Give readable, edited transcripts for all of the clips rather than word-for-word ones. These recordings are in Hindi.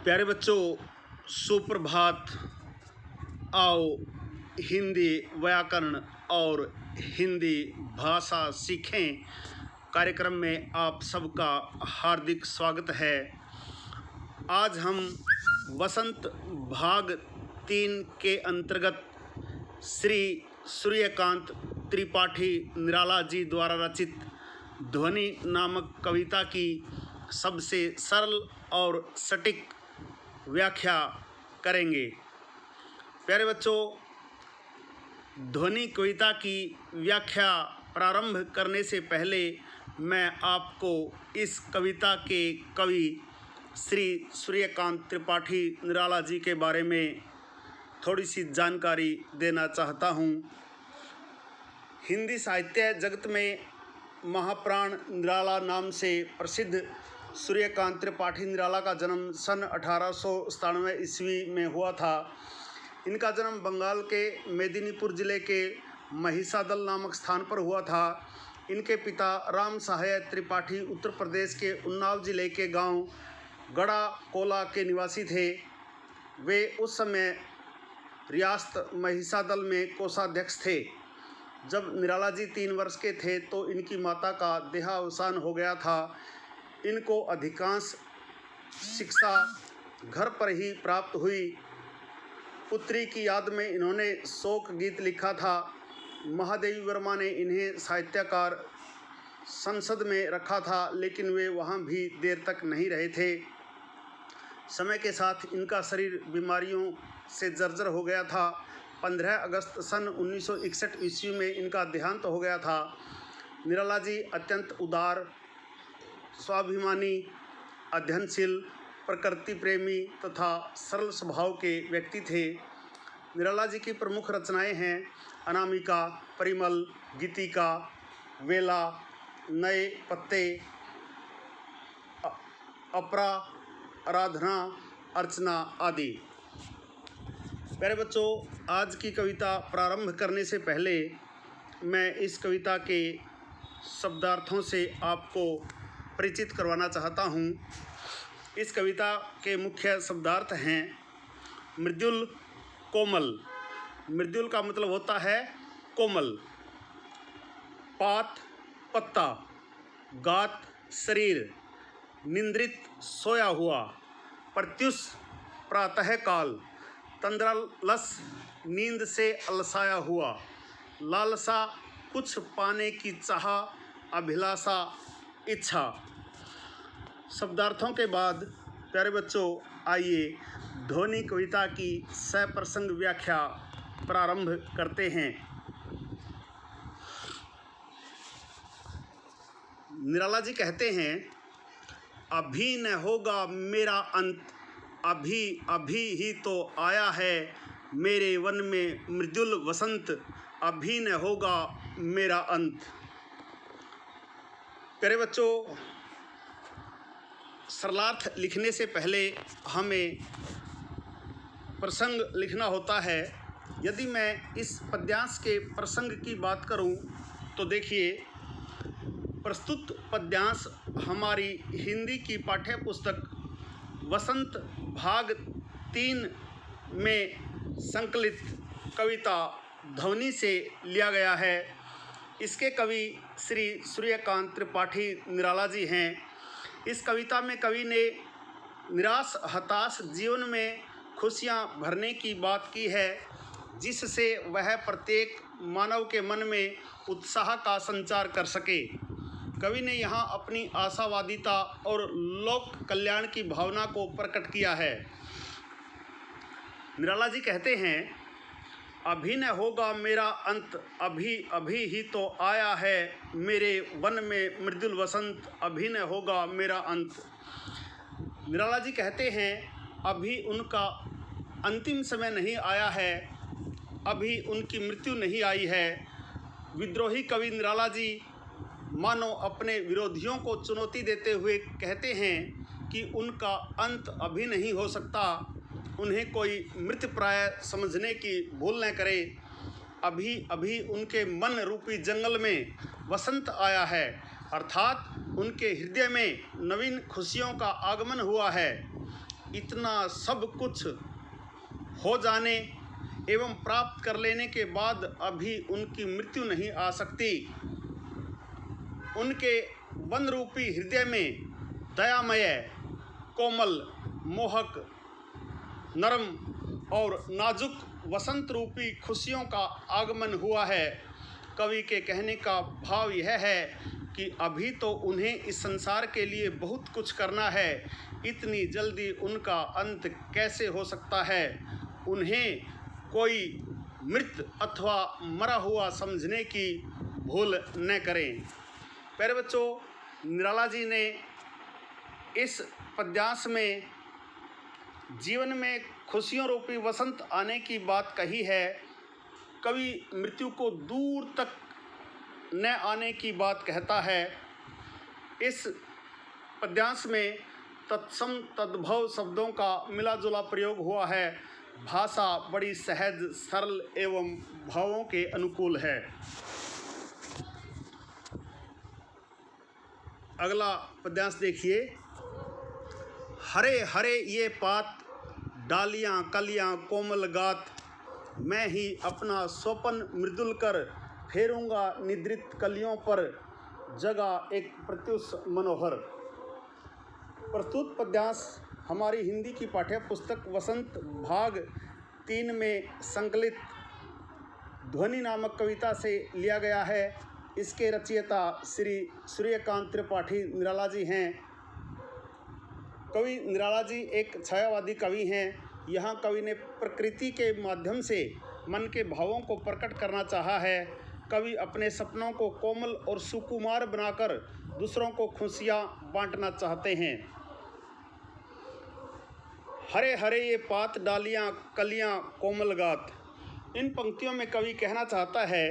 प्यारे बच्चों, सुप्रभात। आओ हिंदी व्याकरण और हिंदी भाषा सीखें कार्यक्रम में आप सबका हार्दिक स्वागत है। आज हम वसंत भाग 3 के अंतर्गत श्री सूर्यकांत त्रिपाठी निराला जी द्वारा रचित ध्वनि नामक कविता की सबसे सरल और सटीक व्याख्या करेंगे। प्यारे बच्चों, ध्वनि कविता की व्याख्या प्रारंभ करने से पहले मैं आपको इस कविता के कवि श्री सूर्यकांत त्रिपाठी निराला जी के बारे में थोड़ी सी जानकारी देना चाहता हूँ। हिंदी साहित्य जगत में महाप्राण निराला नाम से प्रसिद्ध सूर्यकांत त्रिपाठी निराला का जन्म सन 1897 ईस्वी में हुआ था। इनका जन्म बंगाल के मेदिनीपुर जिले के महिषादल नामक स्थान पर हुआ था। इनके पिता राम सहाय त्रिपाठी उत्तर प्रदेश के उन्नाव जिले के गांव गड़ा कोला के निवासी थे। वे उस समय रियासत महिषादल में कोषाध्यक्ष थे। जब निराला जी 3 वर्ष के थे तो इनकी माता का देहावसान हो गया था। इनको अधिकांश शिक्षा घर पर ही प्राप्त हुई। पुत्री की याद में इन्होंने शोक गीत लिखा था। महादेवी वर्मा ने इन्हें साहित्यकार संसद में रखा था, लेकिन वे वहाँ भी देर तक नहीं रहे थे। समय के साथ इनका शरीर बीमारियों से जर्जर हो गया था। 15 अगस्त सन 1961 ईस्वी में इनका देहांत हो गया था। निराला जी अत्यंत उदार, स्वाभिमानी, अध्ययनशील, प्रकृति प्रेमी तथा सरल स्वभाव के व्यक्ति थे। निराला जी की प्रमुख रचनाएं हैं अनामिका, परिमल, गीतिका, वेला, नए पत्ते, अपरा, आराधना, अर्चना आदि। प्यारे बच्चों, आज की कविता प्रारंभ करने से पहले मैं इस कविता के शब्दार्थों से आपको परिचित करवाना चाहता हूँ। इस कविता के मुख्य शब्दार्थ हैं मृदुल, कोमल। मृदुल का मतलब होता है कोमल। पात, पत्ता। गात, शरीर। निंद्रित, सोया हुआ। प्रत्युष, प्रातः काल। तंद्रालस, नींद से अलसाया हुआ। लालसा, कुछ पाने की चाह, अभिलाषा, इच्छा। शब्दार्थों के बाद प्यारे बच्चों, आइए ध्वनि कविता की सप्रसंग व्याख्या प्रारंभ करते हैं। निराला जी कहते हैं, अभी न होगा मेरा अंत, अभी अभी ही तो आया है मेरे वन में मृदुल वसंत, अभी न होगा मेरा अंत। प्यारे बच्चों, सरलार्थ लिखने से पहले हमें प्रसंग लिखना होता है। यदि मैं इस पद्यांश के प्रसंग की बात करूं तो देखिए, प्रस्तुत पद्यांश हमारी हिंदी की पाठ्य पुस्तक वसंत भाग 3 में संकलित कविता ध्वनि से लिया गया है। इसके कवि श्री सूर्यकांत त्रिपाठी निराला जी हैं। इस कविता में कवि ने निराश हताश जीवन में खुशियां भरने की बात की है, जिससे वह प्रत्येक मानव के मन में उत्साह का संचार कर सके। कवि ने यहाँ अपनी आशावादिता और लोक कल्याण की भावना को प्रकट किया है। निराला जी कहते हैं, अभी न होगा मेरा अंत, अभी अभी ही तो आया है मेरे वन में मृदुल वसंत, अभी न होगा मेरा अंत। निराला जी कहते हैं, अभी उनका अंतिम समय नहीं आया है, अभी उनकी मृत्यु नहीं आई है। विद्रोही कवि निराला जी मानो अपने विरोधियों को चुनौती देते हुए कहते हैं कि उनका अंत अभी नहीं हो सकता। उन्हें कोई मृत प्राय समझने की भूल न करे। अभी अभी उनके मन रूपी जंगल में वसंत आया है, अर्थात उनके हृदय में नवीन खुशियों का आगमन हुआ है। इतना सब कुछ हो जाने एवं प्राप्त कर लेने के बाद अभी उनकी मृत्यु नहीं आ सकती। उनके वन रूपी हृदय में दयामय, कोमल, मोहक, नरम और नाजुक वसंत रूपी खुशियों का आगमन हुआ है। कवि के कहने का भाव यह है कि अभी तो उन्हें इस संसार के लिए बहुत कुछ करना है, इतनी जल्दी उनका अंत कैसे हो सकता है। उन्हें कोई मृत अथवा मरा हुआ समझने की भूल न करें। प्यारे बच्चों, निराला जी ने इस पद्यांश में जीवन में खुशियों रूपी वसंत आने की बात कही है। कवि मृत्यु को दूर तक न आने की बात कहता है। इस पद्यांश में तत्सम तद्भव शब्दों का मिला जुला प्रयोग हुआ है। भाषा बड़ी सहज, सरल एवं भावों के अनुकूल है। अगला पद्यांश देखिए। हरे हरे ये पात, डालियाँ कलियाँ कोमल गात, मैं ही अपना स्वपन मृदुल कर, फेरूंगा निद्रित कलियों पर, जगा एक प्रत्युष मनोहर। प्रस्तुत पद्यांश हमारी हिंदी की पाठ्य पुस्तक वसंत भाग 3 में संकलित ध्वनि नामक कविता से लिया गया है। इसके रचयिता श्री सूर्यकांत त्रिपाठी निराला जी हैं। कवि निराला जी एक छायावादी कवि हैं। यहाँ कवि ने प्रकृति के माध्यम से मन के भावों को प्रकट करना चाहा है। कवि अपने सपनों को कोमल और सुकुमार बनाकर दूसरों को खुशियाँ बांटना चाहते हैं। हरे हरे ये पात, डालियाँ कलियाँ कोमल गात। इन पंक्तियों में कवि कहना चाहता है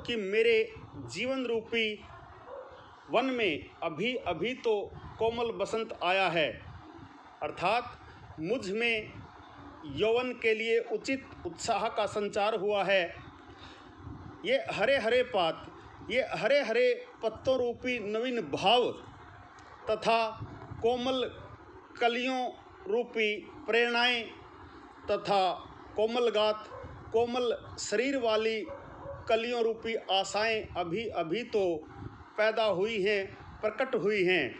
कि मेरे जीवन रूपी वन में अभी अभी तो कोमल बसंत आया है, अर्थात मुझ में यौवन के लिए उचित उत्साह का संचार हुआ है। ये हरे हरे पात, ये हरे हरे पत्तों रूपी नवीन भाव तथा कोमल कलियों रूपी प्रेरणाएं तथा कोमल गात, कोमल शरीर वाली कलियों रूपी आशाएं अभी अभी तो पैदा हुई हैं, प्रकट हुई हैं।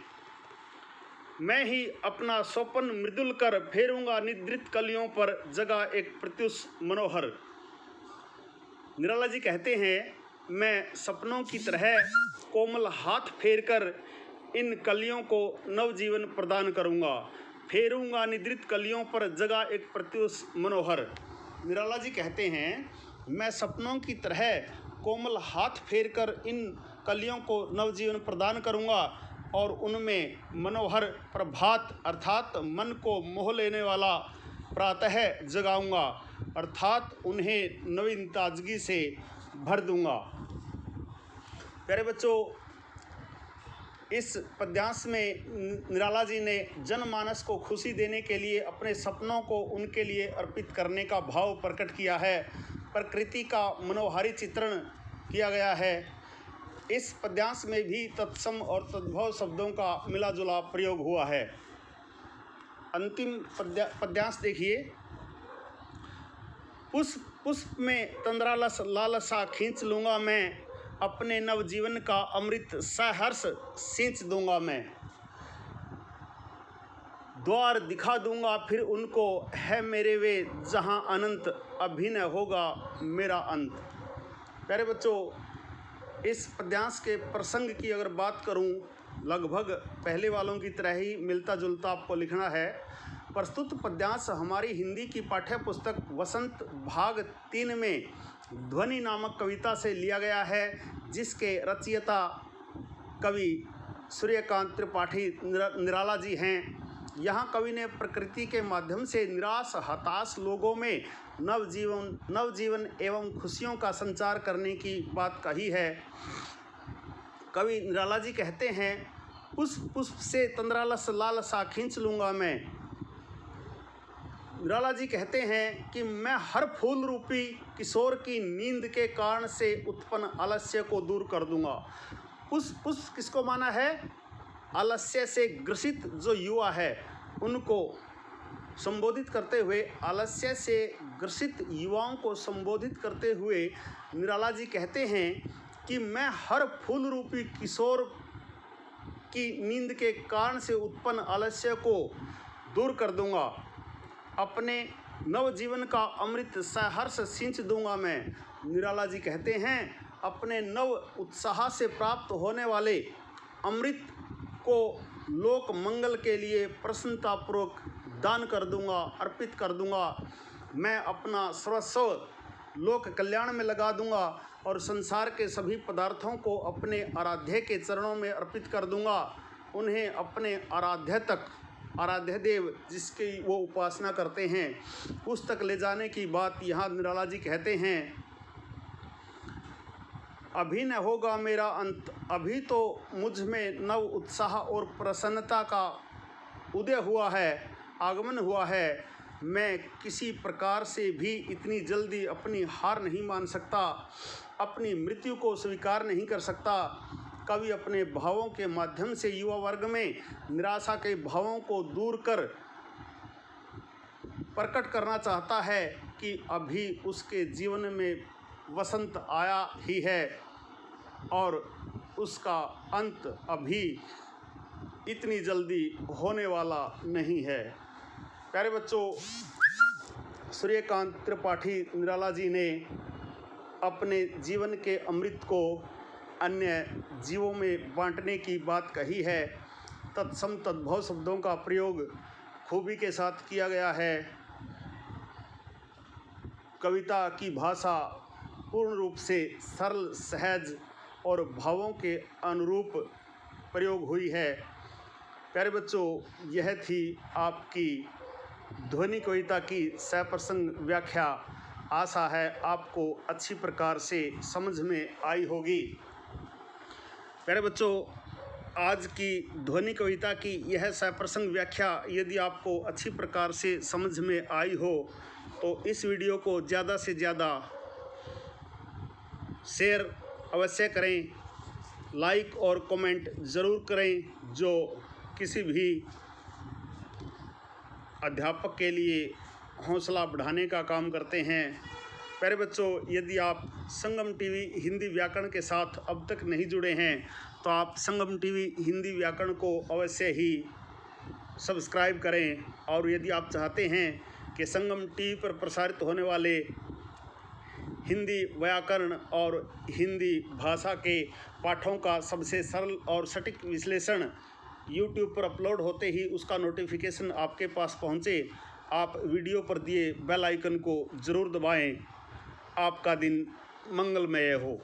मैं ही अपना स्वपन मृदुल कर, फेरूंगा निद्रित कलियों पर, जगा एक प्रत्युष मनोहर। निराला जी कहते हैं, मैं सपनों की तरह कोमल हाथ फेर कर इन कलियों को नवजीवन प्रदान करूंगा। फेरूंगा निद्रित कलियों पर, जगा एक प्रत्युष मनोहर। निराला जी कहते हैं, मैं सपनों की तरह कोमल हाथ फेर कर इन कलियों को नवजीवन प्रदान करूंगा और उनमें मनोहर प्रभात अर्थात मन को मोह लेने वाला प्रातः जगाऊंगा, अर्थात उन्हें नवीन ताजगी से भर दूंगा। प्यारे बच्चों, इस पद्यांश में निराला जी ने जनमानस को खुशी देने के लिए अपने सपनों को उनके लिए अर्पित करने का भाव प्रकट किया है। प्रकृति का मनोहारी चित्रण किया गया है। इस पद्यांश में भी तत्सम और तद्भव शब्दों का मिला जुला प्रयोग हुआ है। अंतिम पद्यांश देखिए। पुष्प पुष्प में तंद्रालस लालसा खींच लूँगा मैं, अपने नवजीवन का अमृत सहर्ष सींच दूंगा मैं। द्वार दिखा दूंगा फिर उनको, है मेरे वे जहां अनंत, अभी न होगा मेरा अंत। प्यारे बच्चों, इस पद्यांश के प्रसंग की अगर बात करूं, लगभग पहले वालों की तरह ही मिलता जुलता आपको लिखना है। प्रस्तुत पद्यांश हमारी हिंदी की पाठ्य पुस्तक वसंत भाग 3 में ध्वनि नामक कविता से लिया गया है, जिसके रचयिता कवि सूर्यकांत त्रिपाठी निराला जी हैं। यहाँ कवि ने प्रकृति के माध्यम से निराश हताश लोगों में नवजीवन एवं खुशियों का संचार करने की बात कही है। कवि निराला जी कहते हैं, पुष्प पुष्प से तंद्रालस लालसा खींच लूँगा मैं। निराला जी कहते हैं कि मैं हर फूल रूपी किशोर की नींद के कारण से उत्पन्न आलस्य को दूर कर दूंगा। पुष्प पुष्प किसको माना है? आलस्य से ग्रसित जो युवा है उनको संबोधित करते हुए, आलस्य से ग्रसित युवाओं को संबोधित करते हुए निराला जी कहते हैं कि मैं हर फूल रूपी किशोर की नींद के कारण से उत्पन्न आलस्य को दूर कर दूंगा। अपने नवजीवन का अमृत सहर्ष सिंच दूंगा मैं। निराला जी कहते हैं अपने नव उत्साह से प्राप्त होने वाले अमृत को लोक मंगल के लिए प्रसन्नतापूर्वक दान कर दूंगा, अर्पित कर दूंगा। मैं अपना सर्वस्व लोक कल्याण में लगा दूंगा और संसार के सभी पदार्थों को अपने आराध्य के चरणों में अर्पित कर दूंगा। उन्हें अपने आराध्य देव जिसकी वो उपासना करते हैं उस तक ले जाने की बात यहाँ निराला जी कहते हैं। अभी न होगा मेरा अंत, अभी तो मुझ में नव उत्साह और प्रसन्नता का उदय हुआ है, आगमन हुआ है। मैं किसी प्रकार से भी इतनी जल्दी अपनी हार नहीं मान सकता, अपनी मृत्यु को स्वीकार नहीं कर सकता। कवि अपने भावों के माध्यम से युवा वर्ग में निराशा के भावों को दूर कर प्रकट करना चाहता है कि अभी उसके जीवन में वसंत आया ही है और उसका अंत अभी इतनी जल्दी होने वाला नहीं है। प्यारे बच्चों, सूर्यकांत त्रिपाठी निराला जी ने अपने जीवन के अमृत को अन्य जीवों में बांटने की बात कही है। तत्सम तद्भव शब्दों का प्रयोग खूबी के साथ किया गया है। कविता की भाषा पूर्ण रूप से सरल, सहज और भावों के अनुरूप प्रयोग हुई है। प्यारे बच्चों, यह थी आपकी ध्वनि कविता की सप्रसंग व्याख्या। आशा है आपको अच्छी प्रकार से समझ में आई होगी। प्यारे बच्चों, आज की ध्वनि कविता की यह सप्रसंग व्याख्या यदि आपको अच्छी प्रकार से समझ में आई हो तो इस वीडियो को ज़्यादा से ज़्यादा शेयर अवश्य करें, लाइक और कमेंट ज़रूर करें, जो किसी भी अध्यापक के लिए हौसला बढ़ाने का काम करते हैं। प्यारे बच्चों, यदि आप संगम टीवी हिंदी व्याकरण के साथ अब तक नहीं जुड़े हैं तो आप संगम टीवी हिंदी व्याकरण को अवश्य ही सब्सक्राइब करें। और यदि आप चाहते हैं कि संगम टीवी पर प्रसारित होने वाले हिंदी व्याकरण और हिंदी भाषा के पाठों का सबसे सरल और सटीक विश्लेषण YouTube पर अपलोड होते ही उसका नोटिफिकेशन आपके पास पहुंचे, आप वीडियो पर दिए बेल आइकन को ज़रूर दबाएं। आपका दिन मंगलमय हो।